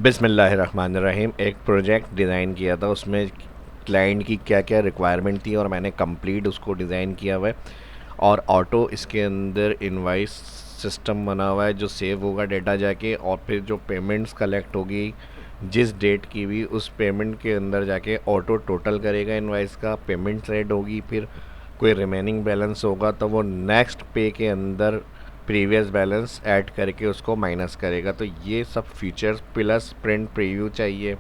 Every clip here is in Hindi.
बिस्मिल्लाहिर्रहमानिर्रहीम। एक प्रोजेक्ट डिज़ाइन किया था, उसमें क्लाइंट की क्या क्या रिक्वायरमेंट थी और मैंने कंप्लीट उसको डिज़ाइन किया हुआ है। और ऑटो इसके अंदर इनवाइस सिस्टम बना हुआ है जो सेव होगा डेटा जाके, और फिर जो पेमेंट्स कलेक्ट होगी जिस डेट की भी, उस पेमेंट के अंदर जाके ऑटो टोटल करेगा इनवाइस का, पेमेंट रेड होगी, फिर कोई रिमेनिंग बैलेंस होगा तो वो नेक्स्ट पे के अंदर प्रीवियस बैलेंस ऐड करके उसको माइनस करेगा। तो ये सब फीचर्स प्लस प्रिंट प्रीव्यू चाहिए,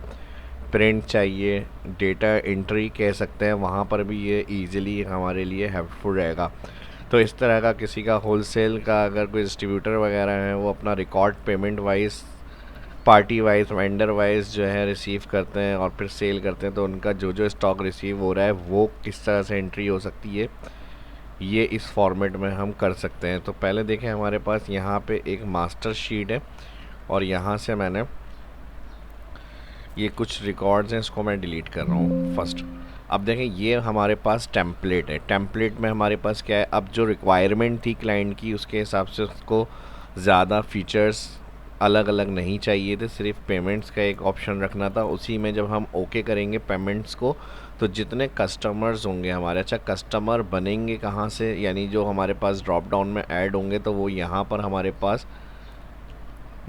प्रिंट चाहिए, डेटा एंट्री कह सकते हैं, वहाँ पर भी ये इजीली हमारे लिए हेल्पफुल रहेगा। तो इस तरह का किसी का होलसेल का अगर कोई डिस्ट्रीब्यूटर वगैरह है, वो अपना record payment wise, party wise, vendor wise जो है रिसीव करते हैं और फिर सेल करते हैं, तो उनका जो जो स्टॉक रिसीव हो रहा है वो किस तरह से एंट्री हो सकती है, ये इस फॉर्मेट में हम कर सकते हैं। तो पहले देखें, हमारे पास यहाँ पे एक मास्टर शीट है और यहाँ से मैंने ये कुछ रिकॉर्ड्स हैं, इसको मैं डिलीट कर रहा हूँ फर्स्ट। अब देखें, ये हमारे पास टेम्पलेट है। टेम्पलेट में हमारे पास क्या है, अब जो रिक्वायरमेंट थी क्लाइंट की उसके हिसाब से उसको ज़्यादा फीचर्स अलग अलग नहीं चाहिए थे, सिर्फ पेमेंट्स का एक ऑप्शन रखना था। उसी में जब हम ओके करेंगे पेमेंट्स को, तो जितने कस्टमर्स होंगे हमारे, अच्छा कस्टमर बनेंगे कहाँ से, यानी जो हमारे पास ड्रॉप डाउन में ऐड होंगे, तो वो यहाँ पर हमारे पास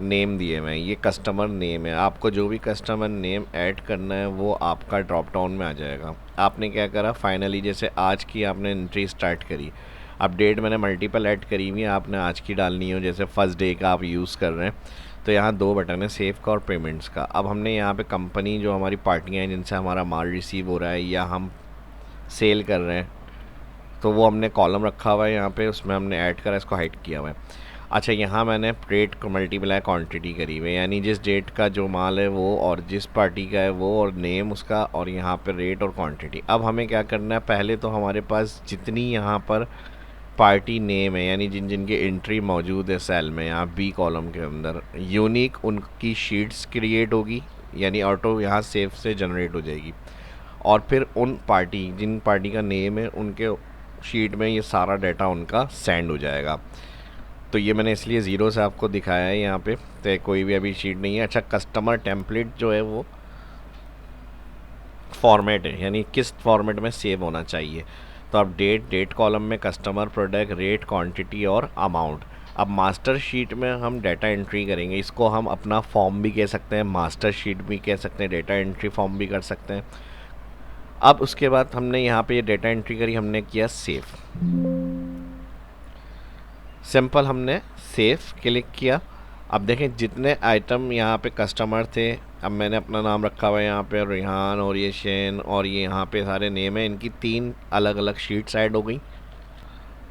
नेम दिए हुए हैं, ये कस्टमर नेम है। आपको जो भी कस्टमर नेम ऐड करना है वो आपका ड्रॉप डाउन में आ जाएगा। आपने क्या करा, फाइनली जैसे आज की आपने एंट्री स्टार्ट करी, अब डेट मैंने मल्टीपल ऐड करी हुई है, आपने आज की डालनी हो, जैसे फर्स्ट डे का आप यूज़ कर रहे हैं, तो यहाँ दो बटन है, सेव का और पेमेंट्स का। अब हमने यहाँ पे कंपनी जो हमारी पार्टियाँ हैं जिनसे हमारा माल रिसीव हो रहा है या हम सेल कर रहे हैं, तो वो हमने कॉलम रखा हुआ है यहाँ पे, उसमें हमने ऐड करा, इसको हाइड किया हुआ है। अच्छा, यहाँ मैंने रेट को मल्टीप्लाई क्वांटिटी करी हुई है, यानी जिस डेट का जो माल है वो और जिस पार्टी का है वो, और नेम उसका, और यहाँ पे रेट और क्वांटिटी। अब हमें क्या करना है, पहले तो हमारे पास जितनी यहाँ पर पार्टी नेम है, यानी जिन जिनकी एंट्री मौजूद है सेल में, यहाँ बी कॉलम के अंदर यूनिक उनकी शीट्स क्रिएट होगी, यानी ऑटो यहाँ सेव से जनरेट हो जाएगी। और फिर उन पार्टी, जिन पार्टी का नेम है, उनके शीट में ये सारा डाटा उनका सेंड हो जाएगा। तो ये मैंने इसलिए ज़ीरो से आपको दिखाया है यहाँ पे, तो कोई भी अभी शीट नहीं है। अच्छा, कस्टमर टेम्पलेट जो है वो फॉर्मेट है, यानी किस फॉर्मेट में सेव होना चाहिए। तो अब डेट कॉलम में कस्टमर, प्रोडक्ट, रेट, क्वांटिटी और अमाउंट। अब मास्टर शीट में हम डाटा एंट्री करेंगे, इसको हम अपना फॉर्म भी कह सकते हैं, मास्टर शीट भी कह सकते हैं, डाटा एंट्री फॉर्म भी कर सकते हैं। अब उसके बाद हमने यहाँ पे ये डाटा एंट्री करी, हमने किया सेव, सिंपल हमने सेव क्लिक किया। अब देखें, जितने आइटम यहाँ पे कस्टमर थे, अब मैंने अपना नाम रखा हुआ है यहाँ पे रेहान, और ये शेन, और ये यहाँ पे सारे नेम है, इनकी 3 अलग अलग शीट्स ऐड हो गई।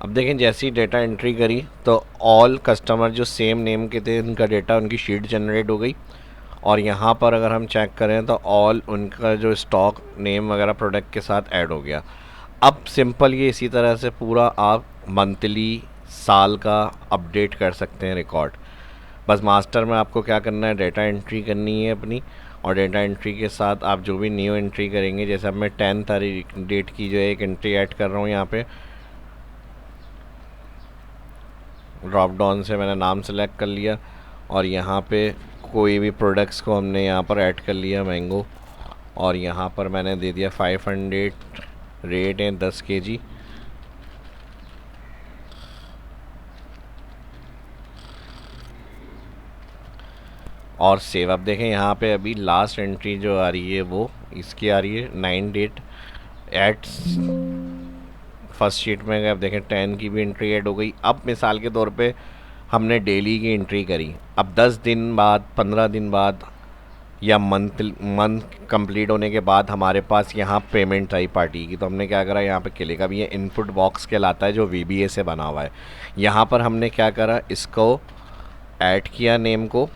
अब देखें, जैसी डेटा एंट्री करी तो ऑल कस्टमर जो सेम नेम के थे, उनका डेटा, उनकी शीट जनरेट हो गई। और यहाँ पर अगर हम चेक करें तो ऑल उनका जो स्टॉक नेम वगैरह प्रोडक्ट के साथ ऐड हो गया। अब सिंपल ये इसी तरह से पूरा आप मंथली, साल का अपडेट कर सकते हैं रिकॉर्ड। बस मास्टर में आपको क्या करना है, डेटा एंट्री करनी है अपनी, और डेटा एंट्री के साथ आप जो भी न्यू एंट्री करेंगे, जैसे अब मैं 10 तारीख डेट की जो है एक एंट्री ऐड कर रहा हूँ यहाँ पे, ड्रॉप डाउन से मैंने नाम सेलेक्ट कर लिया और यहाँ पे कोई भी प्रोडक्ट्स को हमने यहाँ पर ऐड कर लिया, मैंगो, और यहाँ पर मैंने दे दिया 500, रेट है 10 kg, और सेव। अब देखें, यहाँ पे अभी लास्ट एंट्री जो आ रही है वो इसकी आ रही है 9 डेट एट फर्स्ट शीट में। अब देखें 10 की भी एंट्री ऐड हो गई। अब मिसाल के तौर पे हमने डेली की एंट्री करी, अब 10 दिन बाद, 15 दिन बाद, या मंथ कंप्लीट होने के बाद हमारे पास यहाँ पेमेंट आई पार्टी की, तो हमने क्या करा, यहाँ पे क्लिक, अब ये इनपुट बॉक्स कहलाता है जो VBA से बना हुआ है। यहाँ पर हमने क्या करा, इसको ऐड किया, नेम को,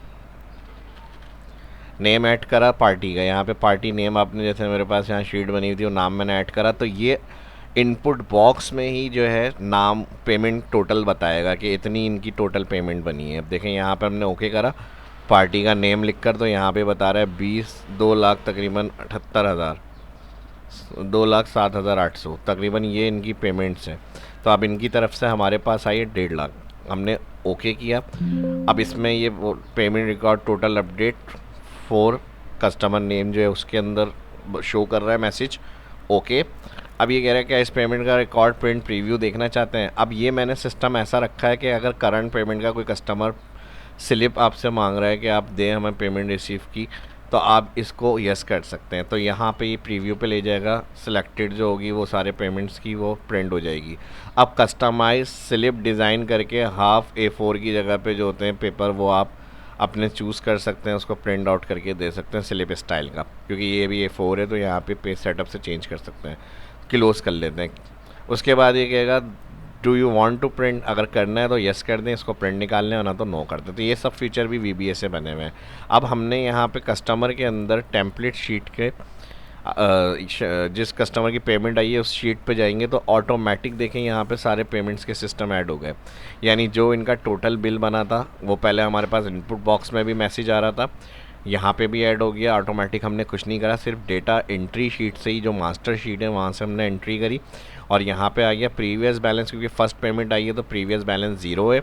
नेम ऐड करा पार्टी का, यहाँ पे पार्टी नेम आपने, जैसे मेरे पास यहाँ शीट बनी हुई थी, वो नाम मैंने ऐड करा, तो ये इनपुट बॉक्स में ही जो है नाम, पेमेंट टोटल बताएगा कि इतनी इनकी टोटल पेमेंट बनी है। अब देखें, यहाँ पे हमने ओके करा, पार्टी का नेम लिखकर, तो यहाँ पे बता रहा है 2 लाख तकरीबन 78,000, 2,07,800 तकरीबन, ये इनकी पेमेंट्स हैं। तो अब इनकी तरफ से हमारे पास आई है 1.5 लाख, हमने ओके किया। अब इसमें ये payment record total update A4 customer name जो है उसके अंदर शो कर रहा है मैसेज ओके। अब ये कह रहा है क्या इस पेमेंट का रिकॉर्ड प्रिंट प्रीव्यू देखना चाहते हैं। अब ये मैंने सिस्टम ऐसा रखा है कि अगर करंट पेमेंट का कोई कस्टमर स्लिप आपसे मांग रहा है कि आप दें हमें पेमेंट रिसीव की, तो आप इसको यस कर सकते हैं। तो यहाँ पे ये प्रीव्यू पे ले जाएगा, सिलेक्टेड जो होगी वो सारे पेमेंट्स की वो प्रिंट हो जाएगी। अब कस्टमाइज स्लिप डिज़ाइन करके हाफ A4 की जगह पे जो होते हैं पेपर वो आप अपने चूज़ कर सकते हैं, उसको प्रिंट आउट करके दे सकते हैं स्लिप स्टाइल का, क्योंकि ये भी A4 है तो यहाँ पे पेज सेटअप से चेंज कर सकते हैं। क्लोज कर लेते हैं। उसके बाद ये कहेगा do you want to print, अगर करना है तो यस कर दें, इसको प्रिंट निकालने होना तो नो कर दें। तो ये सब फीचर भी VBA से बने हुए हैं। अब हमने यहाँ पे कस्टमर के अंदर टेम्पलेट शीट के जिस कस्टमर की पेमेंट आई है उस शीट पे जाएंगे तो ऑटोमेटिक देखें यहाँ पे सारे पेमेंट्स के सिस्टम ऐड हो गए। यानी जो इनका टोटल बिल बना था वो पहले हमारे पास इनपुट बॉक्स में भी मैसेज आ रहा था, यहाँ पे भी ऐड हो गया ऑटोमेटिक। हमने कुछ नहीं करा, सिर्फ डेटा एंट्री शीट से ही जो मास्टर शीट है वहाँ से हमने एंट्री करी और यहाँ पे आ गया प्रीवियस बैलेंस, क्योंकि फर्स्ट पेमेंट आई है तो प्रीवियस बैलेंस 0 है।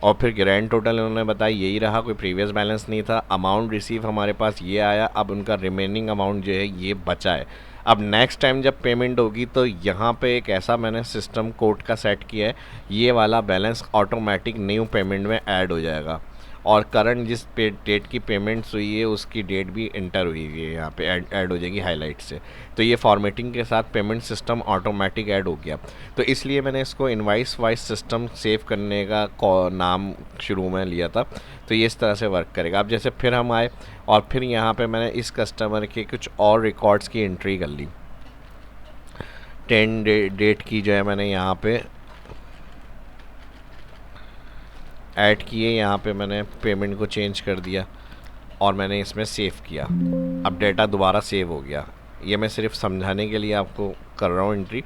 और फिर ग्रैंड टोटल उन्होंने बताया यही रहा, कोई प्रीवियस बैलेंस नहीं था। अमाउंट रिसीव हमारे पास ये आया, अब उनका रिमेनिंग अमाउंट जो है ये बचा है। अब नेक्स्ट टाइम जब पेमेंट होगी तो यहाँ पे एक ऐसा मैंने सिस्टम कोड का सेट किया है, ये वाला बैलेंस ऑटोमेटिक न्यू पेमेंट में ऐड हो जाएगा और करंट जिस डेट की पेमेंट्स हुई है उसकी डेट भी इंटर हुई है यहाँ पे ऐड हो जाएगी हाईलाइट से। तो ये फॉर्मेटिंग के साथ पेमेंट सिस्टम ऑटोमेटिक ऐड हो गया। तो इसलिए मैंने इसको इनवाइस वाइज सिस्टम सेव करने का नाम शुरू में लिया था। तो ये इस तरह से वर्क करेगा। अब जैसे फिर हम आए और फिर यहाँ पे मैंने इस कस्टमर के कुछ और रिकॉर्ड्स की एंट्री कर ली। 10 डेट की जो है मैंने यहाँ पे ऐड किए, यहाँ पे मैंने पेमेंट को चेंज कर दिया और मैंने इसमें सेव किया। अब डेटा दोबारा सेव हो गया। ये मैं सिर्फ समझाने के लिए आपको कर रहा हूँ एंट्री।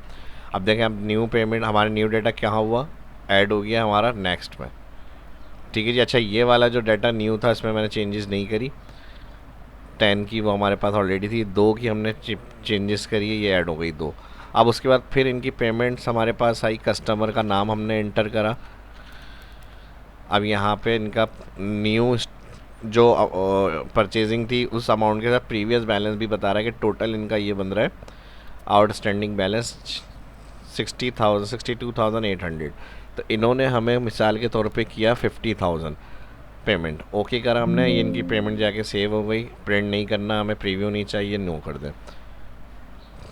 अब देखें अब न्यू पेमेंट हमारा न्यू डेटा क्या हुआ, ऐड हो गया हमारा नेक्स्ट में। ठीक है जी। अच्छा ये वाला जो डाटा न्यू था इसमें मैंने चेंजेस नहीं करी, 10 की वो हमारे पास ऑलरेडी थी, 2 की हमने चेंजेस करी है, ये ऐड हो गई 2। अब उसके बाद फिर इनकी पेमेंट्स हमारे पास आई, कस्टमर का नाम हमने एंटर करा। अब यहाँ पे इनका न्यू जो परचेजिंग थी उस अमाउंट के साथ प्रीवियस बैलेंस भी बता रहा है कि टोटल इनका ये बन रहा है आउटस्टैंडिंग बैलेंस 62,800। तो इन्होंने हमें मिसाल के तौर पे किया 50,000 पेमेंट, ओके करा हमने, ये इनकी पेमेंट जाके सेव हो गई। प्रिंट नहीं करना, हमें प्रीव्यू नहीं चाहिए, नो कर दें।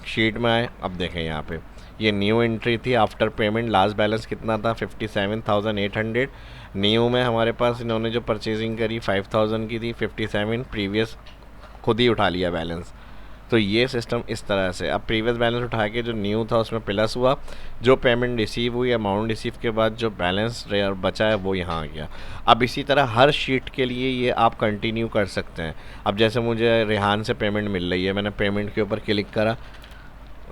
शीट में आए, अब देखें यहाँ पे ये न्यू एंट्री थी आफ्टर पेमेंट, लास्ट बैलेंस कितना था 57,800। न्यू में हमारे पास इन्होंने जो परचेजिंग करी 5,000 की थी, 57 प्रीवियस खुद ही उठा लिया बैलेंस। तो ये सिस्टम इस तरह से, अब प्रीवियस बैलेंस उठा के जो न्यू था उसमें प्लस हुआ, जो पेमेंट रिसीव हुई अमाउंट रिसीव के बाद जो बैलेंस बचा है वो यहाँ आ गया। अब इसी तरह हर शीट के लिए ये आप कंटिन्यू कर सकते हैं। अब जैसे मुझे रेहान से पेमेंट मिल रही है, मैंने पेमेंट के ऊपर क्लिक करा,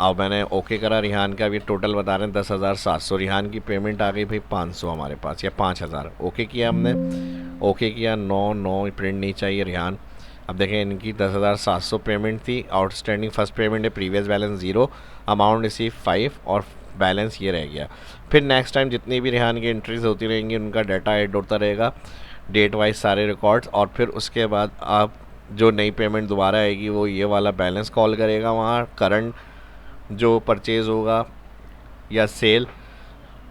अब मैंने ओके करा रिहान का, अभी टोटल बता रहे हैं 10,700। रिहान की पेमेंट आ गई भाई 500 हमारे पास या 5,000। ओके किया हमने, ओके किया, नो प्रिंट नहीं चाहिए रिहान। अब देखें इनकी 10,700 पेमेंट थी, आउटस्टैंडिंग फर्स्ट पेमेंट है, प्रीवियस बैलेंस 0, अमाउंट रिसीव 5 और बैलेंस ये रह गया। फिर नेक्स्ट टाइम जितनी भी रिहान की एंट्रीज होती रहेंगी उनका डाटा ऐड होता रहेगा, डेट वाइज सारे रिकॉर्ड्स। और फिर उसके बाद आप जो नई पेमेंट दोबारा आएगी वो ये वाला बैलेंस कॉल करेगा, वहाँ करंट जो परचेज़ होगा या सेल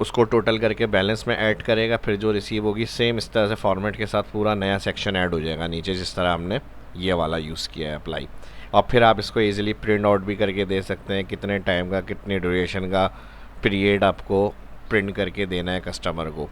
उसको टोटल करके बैलेंस में ऐड करेगा, फिर जो रिसीव होगी सेम इस तरह से फॉर्मेट के साथ पूरा नया सेक्शन ऐड हो जाएगा नीचे, जिस तरह हमने ये वाला यूज़ किया है अप्लाई। और फिर आप इसको इजीली प्रिंट आउट भी करके दे सकते हैं, कितने टाइम का कितने ड्यूरेशन का पीरियड आपको प्रिंट करके देना है कस्टमर को।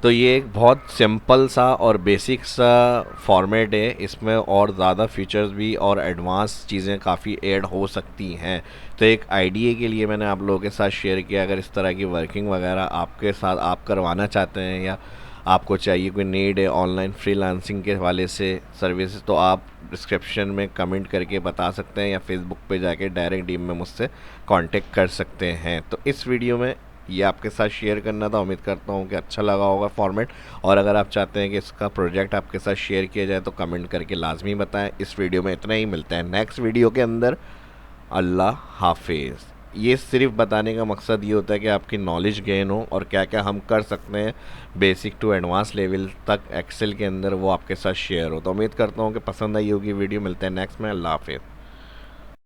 तो ये एक बहुत सिंपल सा और बेसिक सा फॉर्मेट है, इसमें और ज़्यादा फीचर्स भी और एडवांस चीज़ें काफ़ी ऐड हो सकती हैं। तो एक आइडिया के लिए मैंने आप लोगों के साथ शेयर किया। अगर इस तरह की वर्किंग वगैरह आपके साथ आप करवाना चाहते हैं या आपको चाहिए, कोई नीड है ऑनलाइन फ्रीलांसिंग के हवाले से सर्विसेज, तो आप डिस्क्रिप्शन में कमेंट करके बता सकते हैं या फेसबुक पे जाके डायरेक्ट डीएम में मुझसे कांटेक्ट कर सकते हैं। तो इस वीडियो में ये आपके साथ शेयर करना था, उम्मीद करता हूँ कि अच्छा लगा होगा फॉर्मेट। और अगर आप चाहते हैं कि इसका प्रोजेक्ट आपके साथ शेयर किया जाए तो कमेंट करके लाजमी बताएं। इस वीडियो में इतना ही, मिलता है नेक्स्ट वीडियो के अंदर। अल्लाह हाफिज़। ये सिर्फ बताने का मकसद ये होता है कि आपकी नॉलेज गेन हो और क्या क्या हम कर सकते हैं बेसिक टू एडवांस लेवल तक एक्सेल के अंदर, वो आपके साथ शेयर हो। तो उम्मीद करता हूँ कि पसंद आई होगी वीडियो। मिलते हैं नेक्स्ट में। अल्लाह हाफिज़।